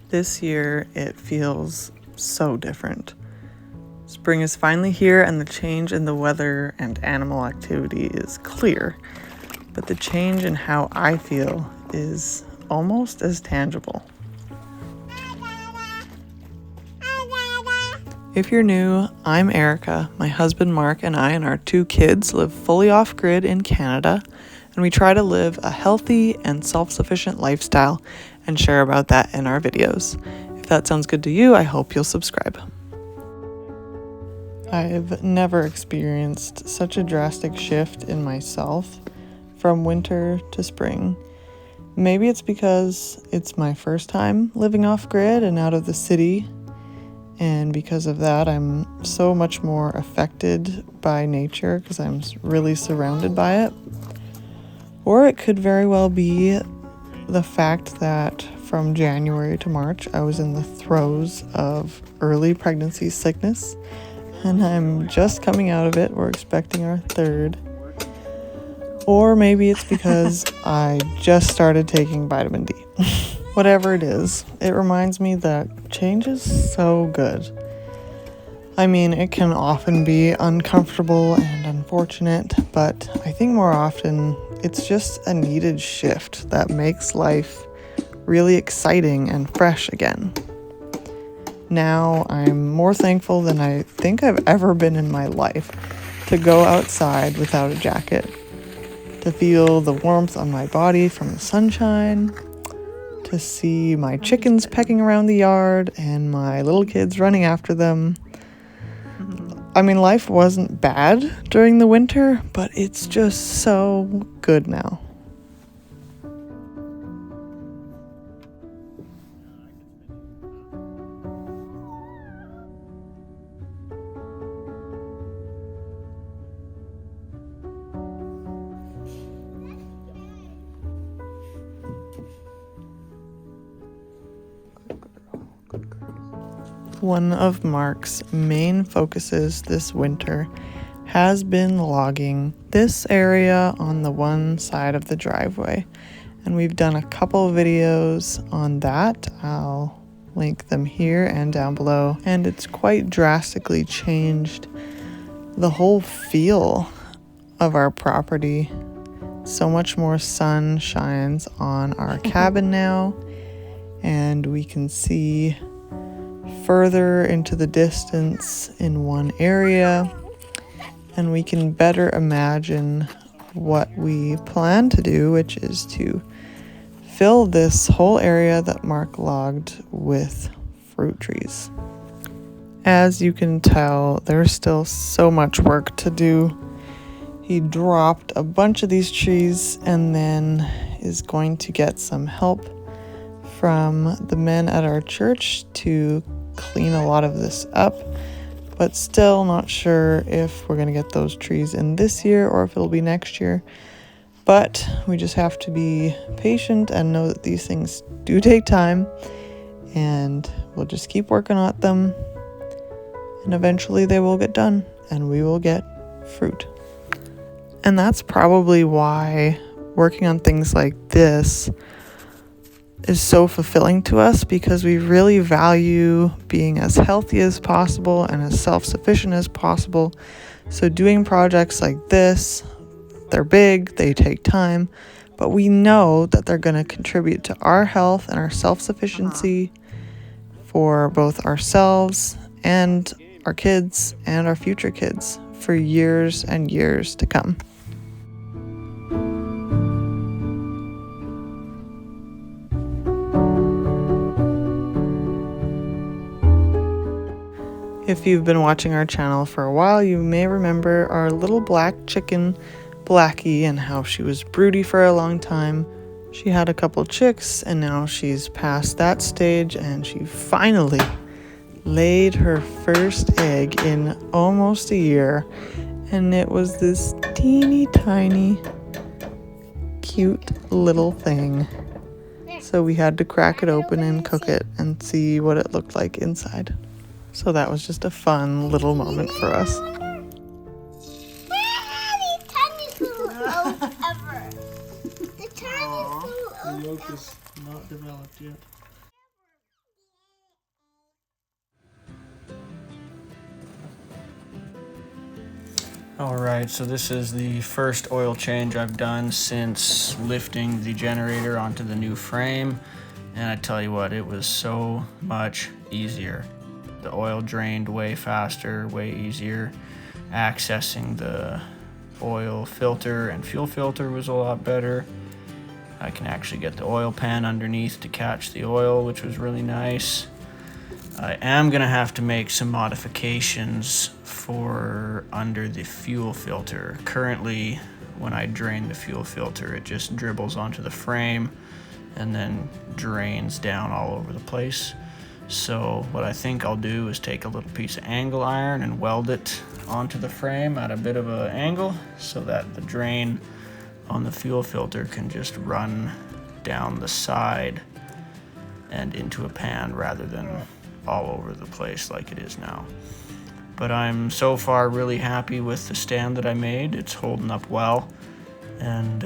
This year, it feels so different. Spring is finally here and the change in the weather and animal activity is clear, but the change in how I feel is almost as tangible. If you're new, I'm Erica. My husband Mark and I and our 2 kids live fully off-grid in Canada, and we try to live a healthy and self-sufficient lifestyle and share about that in our videos. If that sounds good to you, I hope you'll subscribe. I've never experienced such a drastic shift in myself from winter to spring. Maybe it's because it's my first time living off-grid and out of the city, and because of that, I'm so much more affected by nature because I'm really surrounded by it. Or it could very well be the fact that from January to March, I was in the throes of early pregnancy sickness, and I'm just coming out of it. We're expecting our 3rd. Or maybe it's because I just started taking vitamin D. Whatever it is, it reminds me that change is so good. I mean, it can often be uncomfortable and unfortunate, but I think more often it's just a needed shift that makes life really exciting and fresh again. Now I'm more thankful than I think I've ever been in my life to go outside without a jacket, to feel the warmth on my body from the sunshine, to see my chickens pecking around the yard and my little kids running after them. I mean, life wasn't bad during the winter, but it's just so good now. One of Mark's main focuses this winter has been logging this area on the one side of the driveway, and we've done a couple videos on that. I'll link them here and down below, and it's quite drastically changed the whole feel of our property. So much more sun shines on our cabin now, and we can see further into the distance in one area, and we can better imagine what we plan to do, which is to fill this whole area that Mark logged with fruit trees. As you can tell, there's still so much work to do. He dropped a bunch of these trees and then is going to get some help from the men at our church to clean a lot of this up, but still not sure if we're going to get those trees in this year or if it'll be next year. But we just have to be patient and know that these things do take time, and we'll just keep working on them, and eventually they will get done and we will get fruit. And that's probably why working on things like this is so fulfilling to us, because we really value being as healthy as possible and as self-sufficient as possible. So doing projects like this, they're big, they take time, but we know that they're going to contribute to our health and our self-sufficiency for both ourselves and our kids and our future kids for years and years to come. If you've been watching our channel for a while, you may remember our little black chicken, Blackie, and how she was broody for a long time. She had a couple chicks, and now she's past that stage, and she finally laid her first egg in almost a year, and it was this teeny tiny, cute little thing. So we had to crack it open and cook it and see what it looked like inside. So that was just a fun little moment for us. The tiniest little oat ever. The tiniest little oat The yolk is not developed yet. Alright, so this is the first oil change I've done since lifting the generator onto the new frame, and I tell you what, it was so much easier. The oil drained way faster, way easier. Accessing the oil filter and fuel filter was a lot better. I can actually get the oil pan underneath to catch the oil, which was really nice. I am gonna have to make some modifications for under the fuel filter. Currently, when I drain the fuel filter, it just dribbles onto the frame and then drains down all over the place. So what I think I'll do is take a little piece of angle iron and weld it onto the frame at a bit of an angle so that the drain on the fuel filter can just run down the side and into a pan rather than all over the place like it is now. But I'm so far really happy with the stand that I made. It's holding up well, and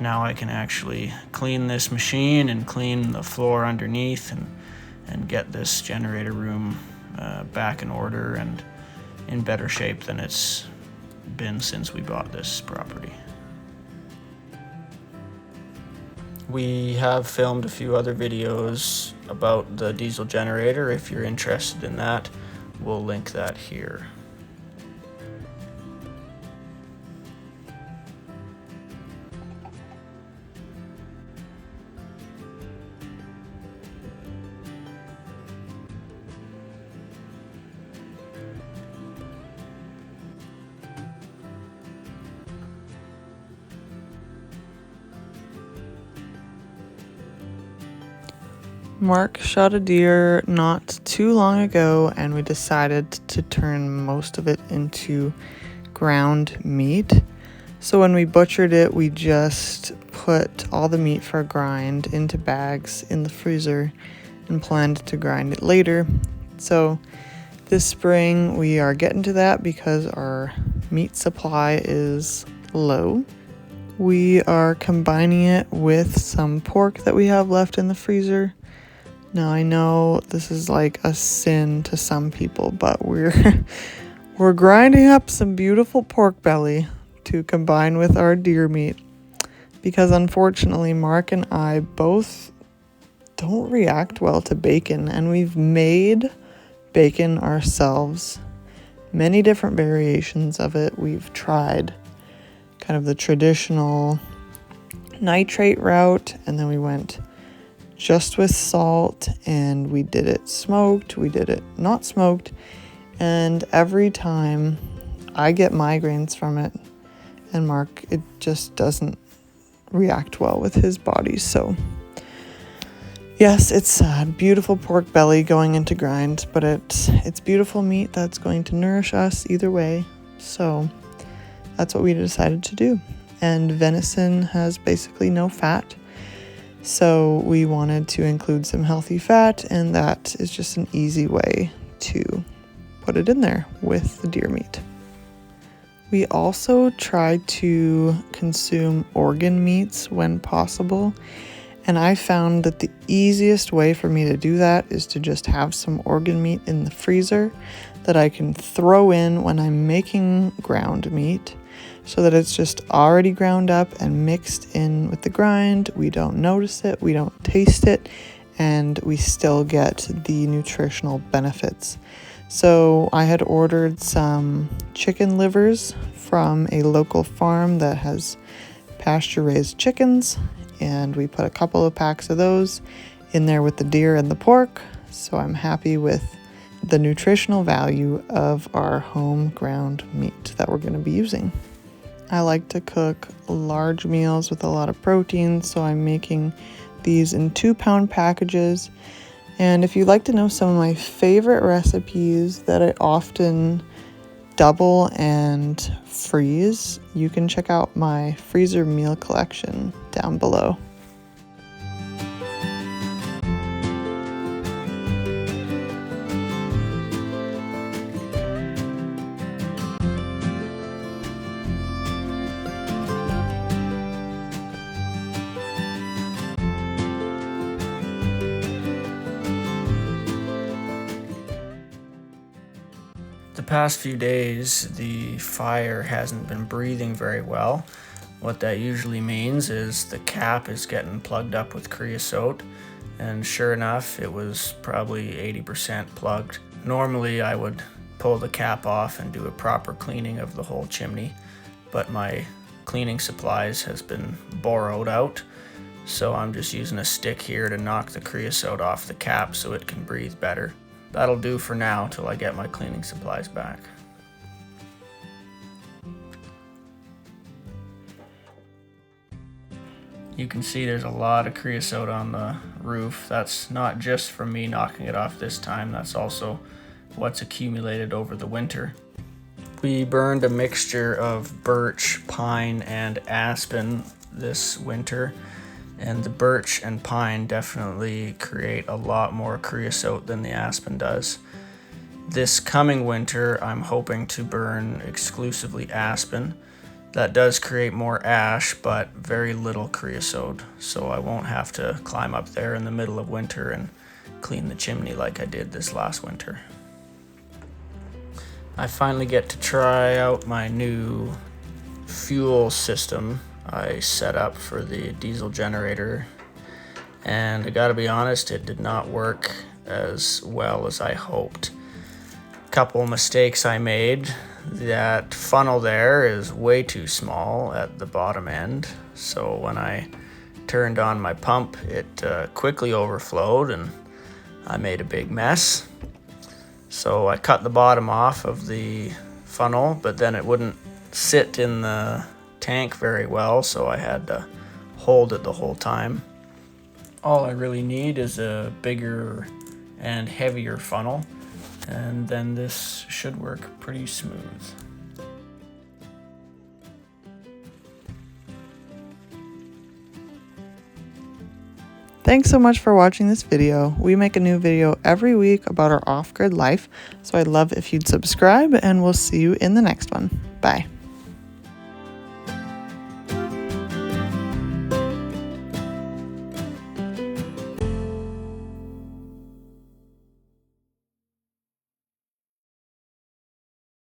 now I can actually clean this machine and clean the floor underneath and get this generator room back in order and in better shape than it's been since we bought this property. We have filmed a few other videos about the diesel generator. If you're interested in that, we'll link that here. Mark shot a deer not too long ago, and we decided to turn most of it into ground meat. So when we butchered it, we just put all the meat for a grind into bags in the freezer and planned to grind it later. So this spring we are getting to that because our meat supply is low. We are combining it with some pork that we have left in the freezer. Now I know this is like a sin to some people, but we're grinding up some beautiful pork belly to combine with our deer meat because unfortunately Mark and I both don't react well to bacon, and we've made bacon ourselves. Many different variations of it. We've tried kind of the traditional nitrate route, and then we went just with salt, and we did it smoked, we did it not smoked, and every time I get migraines from it, and Mark, it just doesn't react well with his body. So yes, it's a beautiful pork belly going into grind, but it's beautiful meat that's going to nourish us either way. So that's what we decided to do. And venison has basically no fat, so we wanted to include some healthy fat, and that is just an easy way to put it in there with the deer meat. We also try to consume organ meats when possible, and I found that the easiest way for me to do that is to just have some organ meat in the freezer that I can throw in when I'm making ground meat, so that it's just already ground up and mixed in with the grind. We don't notice it, we don't taste it, and we still get the nutritional benefits. So I had ordered some chicken livers from a local farm that has pasture-raised chickens, and we put a couple of packs of those in there with the deer and the pork. So I'm happy with the nutritional value of our home ground meat that we're going to be using. I like to cook large meals with a lot of protein, so I'm making these in 2-pound packages. And if you'd like to know some of my favorite recipes that I often double and freeze, you can check out my freezer meal collection down below. The past few days, the fire hasn't been breathing very well. What that usually means is the cap is getting plugged up with creosote, and sure enough, it was probably 80% plugged. Normally, I would pull the cap off and do a proper cleaning of the whole chimney, but my cleaning supplies has been borrowed out, so I'm just using a stick here to knock the creosote off the cap so it can breathe better. That'll do for now till I get my cleaning supplies back. You can see there's a lot of creosote on the roof. That's not just from me knocking it off this time, that's also what's accumulated over the winter. We burned a mixture of birch, pine, and aspen this winter, and the birch and pine definitely create a lot more creosote than the aspen does. This coming winter, I'm hoping to burn exclusively aspen. That does create more ash, but very little creosote, so I won't have to climb up there in the middle of winter and clean the chimney like I did this last winter. I finally get to try out my new fuel system I set up for the diesel generator, and I gotta be honest, it did not work as well as I hoped. Couple mistakes I made. That funnel there is way too small at the bottom end, so when I turned on my pump, it quickly overflowed and I made a big mess. So I cut the bottom off of the funnel, but then it wouldn't sit in the tank very well, so I had to hold it the whole time. All I really need is a bigger and heavier funnel, and then this should work pretty smooth. Thanks so much for watching this video. We make a new video every week about our off-grid life, so I'd love if you'd subscribe, and we'll see you in the next one. Bye.